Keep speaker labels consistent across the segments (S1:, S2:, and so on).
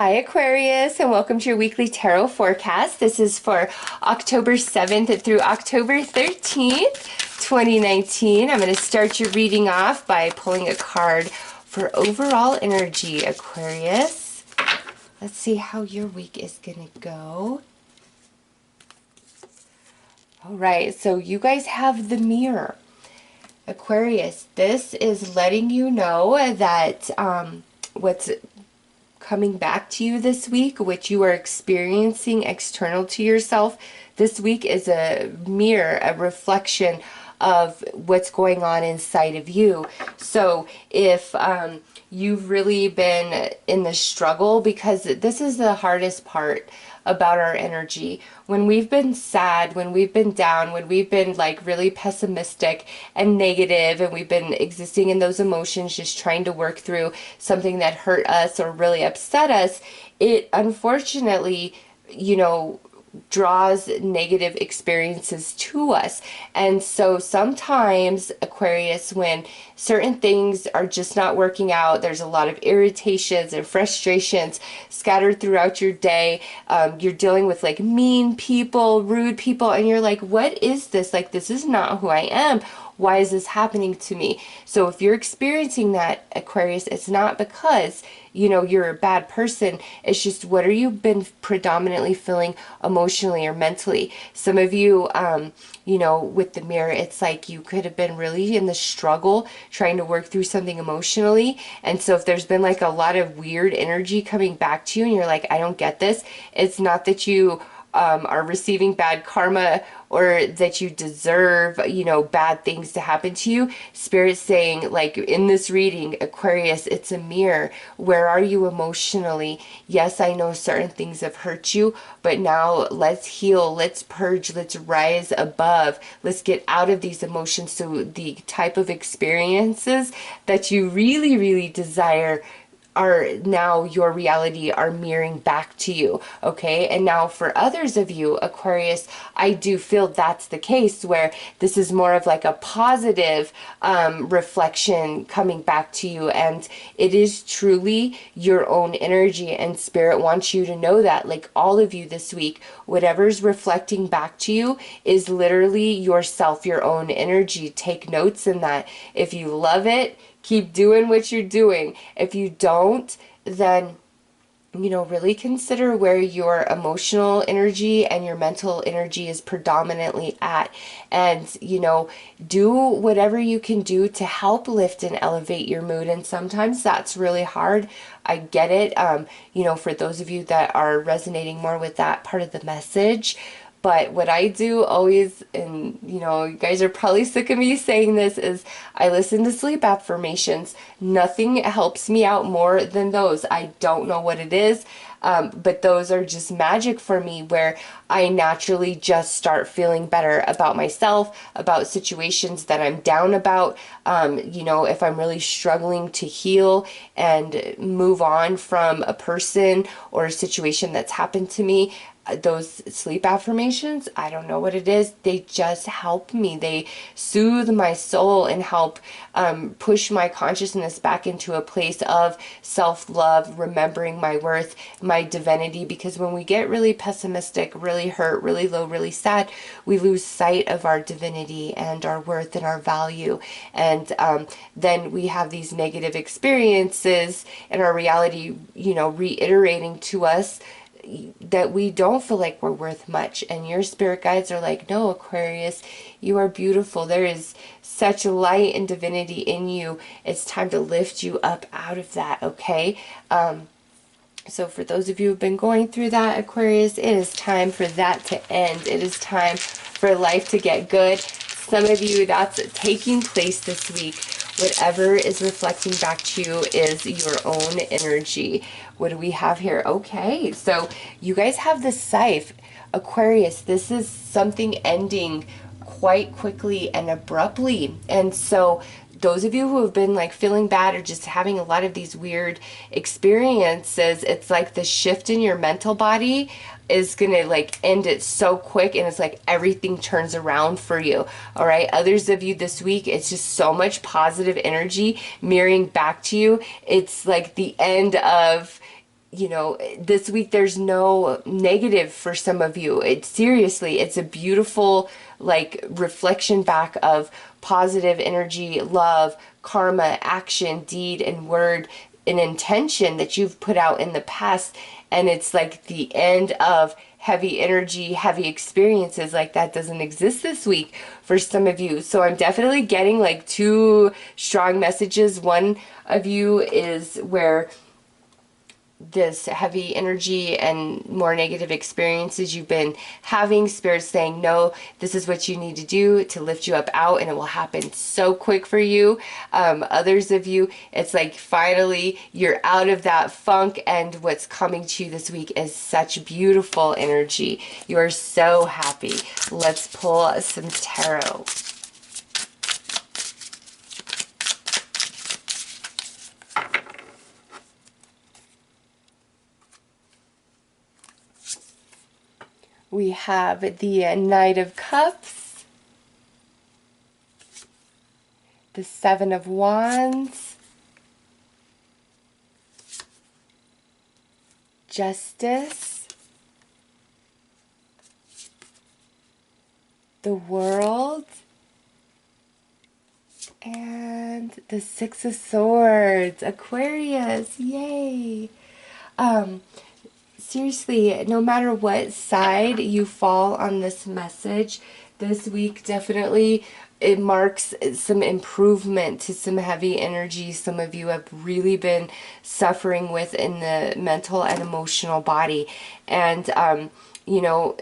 S1: Hi Aquarius, and welcome to your weekly tarot forecast. This is for October 7th through October 13th, 2019. I'm going to start your reading off by pulling a card for overall energy, Aquarius. Let's see how your week is going to go. All right, so you guys have the mirror. Aquarius, this is letting you know that what's coming back to you this week, which you are experiencing external to yourself this week, is a mirror, a reflection of what's going on inside of you. So if you've really been in the struggle, because this is the hardest part about our energy. When we've been sad, when we've been down, when we've been like really pessimistic and negative, and we've been existing in those emotions, just trying to work through something that hurt us or really upset us, it unfortunately, draws negative experiences to us. And so sometimes, Aquarius, when certain things are just not working out, there's a lot of irritations and frustrations scattered throughout your day. You're dealing with like mean people, rude people, and you're like, what is this? Like, this is not who I am. Why is this happening to me? So if you're experiencing that, Aquarius, it's not because you're a bad person. It's just, what are you been predominantly feeling emotionally or mentally? Some of you, with the mirror, it's like you could have been really in the struggle trying to work through something emotionally. And so if there's been like a lot of weird energy coming back to you and you're like, I don't get this, it's not that you are receiving bad karma or that you deserve, bad things to happen to you. Spirit's saying, like in this reading, Aquarius, it's a mirror. Where are you emotionally? Yes, I know certain things have hurt you, but now let's heal, let's purge, let's rise above, let's get out of these emotions so the type of experiences that you really, really desire are now your reality, are mirroring back to you. Okay, and now for others of you, Aquarius, I do feel that's the case, where this is more of like a positive reflection coming back to you, and it is truly your own energy, and Spirit wants you to know that, like all of you this week, whatever's reflecting back to you is literally yourself, your own energy. Take notes in that. If you love it, keep doing what you're doing. If you don't, then really consider where your emotional energy and your mental energy is predominantly at, and do whatever you can do to help lift and elevate your mood. And sometimes that's really hard. I get it. For those of you that are resonating more with that part of the message. But what I do always, and you guys are probably sick of me saying this, is I listen to sleep affirmations. Nothing helps me out more than those. I don't know what it is, but those are just magic for me, where I naturally just start feeling better about myself, about situations that I'm down about. If I'm really struggling to heal and move on from a person or a situation that's happened to me, those sleep affirmations, I don't know what it is, they just help me. They soothe my soul and help push my consciousness back into a place of self-love, remembering my worth, my divinity. Because when we get really pessimistic, really hurt, really low, really sad, we lose sight of our divinity and our worth and our value. And then we have these negative experiences and our reality, reiterating to us that we don't feel like we're worth much. And your spirit guides are like, no, Aquarius, you are beautiful. There is such light and divinity in you. It's time to lift you up out of that, okay? So for those of you who've been going through that, Aquarius, it is time for that to end. It is time for life to get good. Some of you, that's taking place this week. Whatever is reflecting back to you is your own energy. What do we have here? Okay, so you guys have the Scythe. Aquarius, this is something ending quite quickly and abruptly. And so those of you who have been like feeling bad or just having a lot of these weird experiences, it's like the shift in your mental body is gonna like end it so quick, and it's like everything turns around for you. All right, others of you this week, it's just so much positive energy mirroring back to you. It's like the end of you know, this week there's no negative for some of you. It seriously, it's a beautiful like reflection back of positive energy, love, karma, action, deed, and word, and intention that you've put out in the past. And it's like the end of heavy energy, heavy experiences. Like that doesn't exist this week for some of you. So I'm definitely getting like two strong messages. One of you is where this heavy energy and more negative experiences you've been having, spirit saying, no, this is what you need to do to lift you up out, and it will happen so quick for you. Others of you, it's like finally you're out of that funk, and what's coming to you this week is such beautiful energy. You are so happy. Let's pull some tarot. We have the Knight of Cups, the Seven of Wands, Justice, the World, and the Six of Swords. Aquarius, yay! Seriously, no matter what side you fall on this message, this week definitely it marks some improvement to some heavy energy some of you have really been suffering with in the mental and emotional body. And, you know,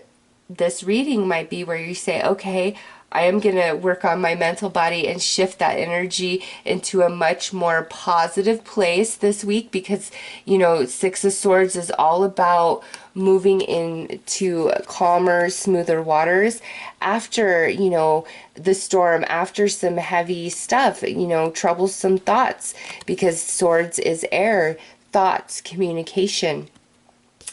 S1: this reading might be where you say, okay, I am going to work on my mental body and shift that energy into a much more positive place this week, because, you know, Six of Swords is all about moving into calmer, smoother waters after, you know, the storm, after some heavy stuff, you know, troublesome thoughts, because Swords is air, thoughts, communication.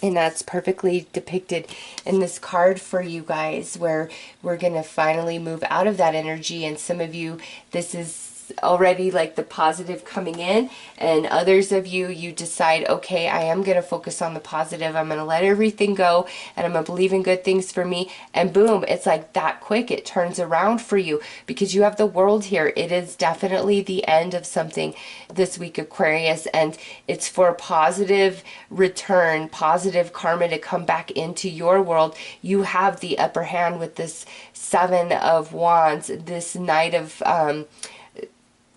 S1: And that's perfectly depicted in this card for you guys, where we're going to finally move out of that energy. And some of you, this is already like the positive coming in, and others of you, you decide, okay, I am going to focus on the positive. I'm going to let everything go, and I'm going to believe in good things for me. And boom, it's like that quick. It turns around for you because you have the World here. It is definitely the end of something this week, Aquarius, and it's for positive return, positive karma to come back into your world. You have the upper hand with this Seven of Wands, this Knight of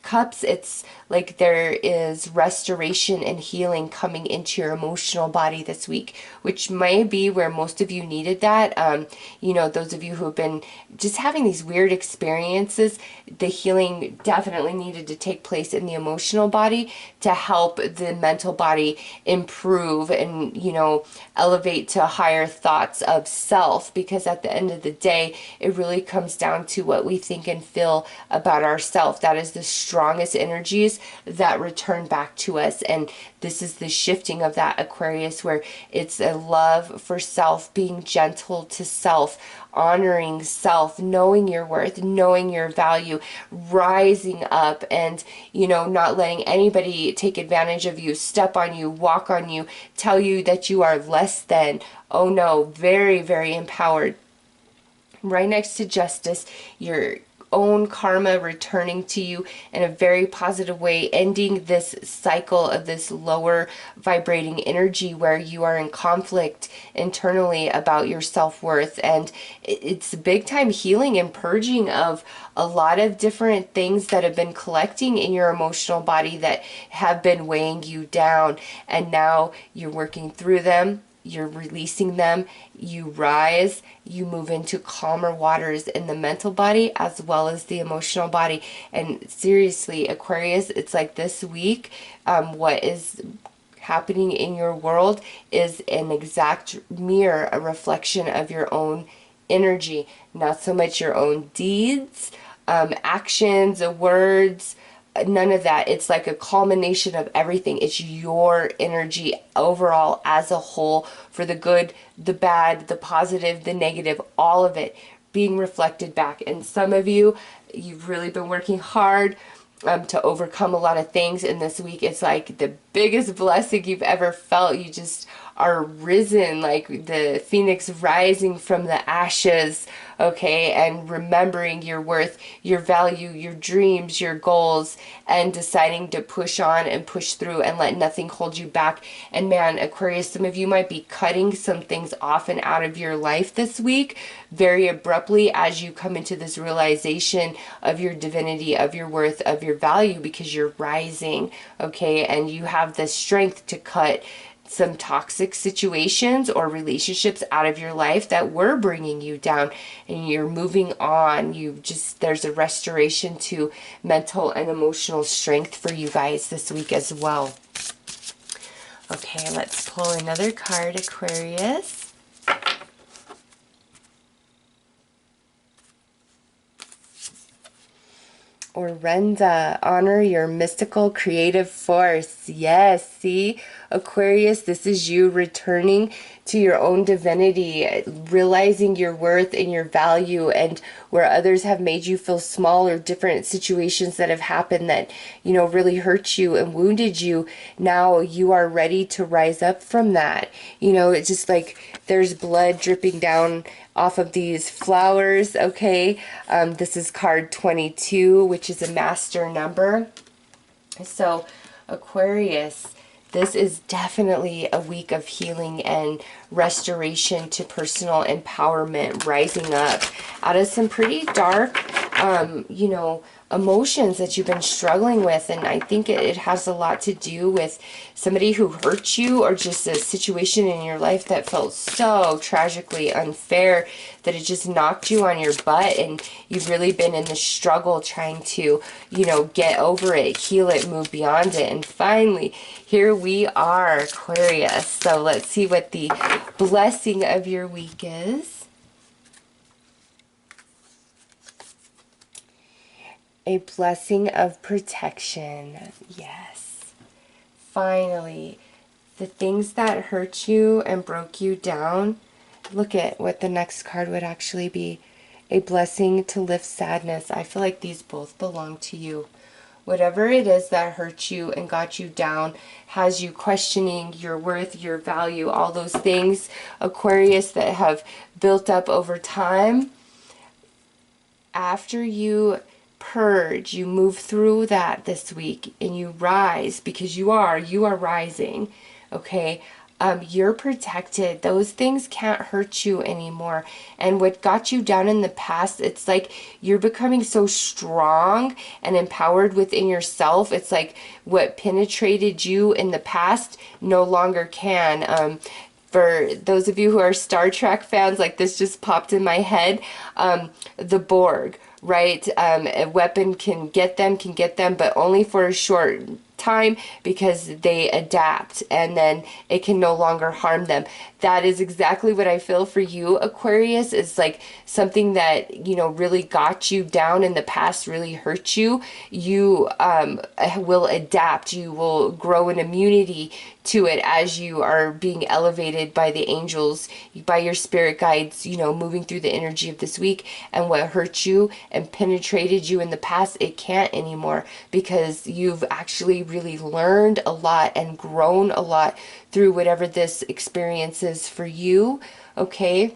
S1: Cups. It's like there is restoration and healing coming into your emotional body this week, which may be where most of you needed that. You know, those of you who have been just having these weird experiences, the healing definitely needed to take place in the emotional body to help the mental body improve and, you know, elevate to higher thoughts of self, because at the end of the day, it really comes down to what we think and feel about ourselves. That is the strongest energies that return back to us. And this is the shifting of that, Aquarius, where it's a love for self, being gentle to self, honoring self, knowing your worth, knowing your value, rising up, and, you know, not letting anybody take advantage of you, step on you, walk on you, tell you that you are less than. Oh no, very, very empowered. Right next to Justice, your own karma returning to you in a very positive way, ending this cycle of this lower vibrating energy where you are in conflict internally about your self-worth. And it's big time healing and purging of a lot of different things that have been collecting in your emotional body that have been weighing you down, and now you're working through them. You're releasing them, you rise, you move into calmer waters in the mental body as well as the emotional body. And seriously, Aquarius, it's like this week, what is happening in your world is an exact mirror, a reflection of your own energy, not so much your own deeds, actions, words, none of that. It's like a culmination of everything. It's your energy overall as a whole, for the good, the bad, the positive, the negative, all of it being reflected back. And some of you, you've really been working hard to overcome a lot of things. And this week, it's like the biggest blessing you've ever felt. You just are risen, like the phoenix rising from the ashes, okay, and remembering your worth, your value, your dreams, your goals, and deciding to push on and push through and let nothing hold you back. And man, Aquarius, some of you might be cutting some things off and out of your life this week very abruptly as you come into this realization of your divinity, of your worth, of your value, because you're rising, okay, and you have the strength to cut some toxic situations or relationships out of your life that were bringing you down, and you're moving on. There's a restoration to mental and emotional strength for you guys this week as well. Okay, let's pull another card, Aquarius. Orenda, honor your mystical creative force. Yes, see, Aquarius, this is you returning to your own divinity, realizing your worth and your value, and where others have made you feel small, or different situations that have happened that, you know, really hurt you and wounded you. Now you are ready to rise up from that. You know, it's just like there's blood dripping down off of these flowers, okay? This is card 22, which is a master number. So, Aquarius, this is definitely a week of healing and restoration to personal empowerment, rising up out of some pretty dark, you know, emotions that you've been struggling with. And I think it has a lot to do with somebody who hurt you, or just a situation in your life that felt so tragically unfair that it just knocked you on your butt, and you've really been in the struggle trying to, you know, get over it, heal it, move beyond it. And finally, here we are, Aquarius. So let's see what the blessing of your week is. A blessing of protection. Yes. Finally, the things that hurt you and broke you down. Look at what the next card would actually be. A blessing to lift sadness. I feel like these both belong to you. Whatever it is that hurt you and got you down, has you questioning your worth, your value, all those things, Aquarius, that have built up over time. After you purge, you move through that this week, and you rise, because you are rising, okay? You're protected. Those things can't hurt you anymore. And what got you down in the past, it's like you're becoming so strong and empowered within yourself. It's like what penetrated you in the past no longer can. For those of you who are Star Trek fans, like this just popped in my head, the Borg, right? A weapon can get them, but only for a short time, because they adapt, and then it can no longer harm them. That is exactly what I feel for you, Aquarius. Is like something that, you know, really got you down in the past, really hurt you. You will adapt. You will grow an immunity to it as you are being elevated by the angels, by your spirit guides, you know, moving through the energy of this week. And what hurt you and penetrated you in the past, it can't anymore, because you've actually really learned a lot and grown a lot through whatever this experience is for you, okay?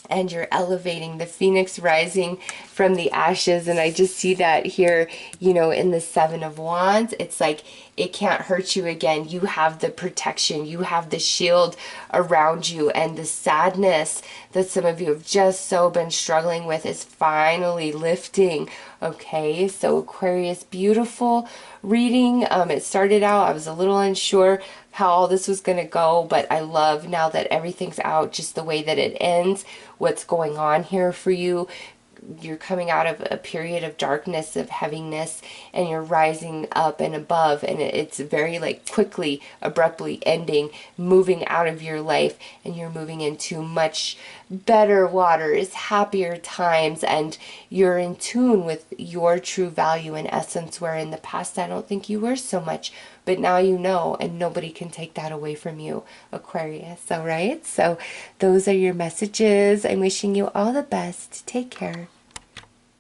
S1: And you're elevating, the phoenix rising from the ashes. And I just see that here, you know, in the Seven of Wands. It's like it can't hurt you again. You have the protection, you have the shield around you, and the sadness that some of you have just so been struggling with is finally lifting. Okay, so Aquarius, beautiful reading. It started out, I was a little unsure how all this was going to go, but I love now that everything's out, just the way that it ends, what's going on here for you. You're coming out of a period of darkness, of heaviness, and you're rising up and above, and it's very like quickly, abruptly ending, moving out of your life, and you're moving into much better waters, happier times, and you're in tune with your true value and essence, where in the past I don't think you were so much, but now you know, and nobody can take that away from you, Aquarius. All right, so those are your messages. I'm wishing you all the best. Take care.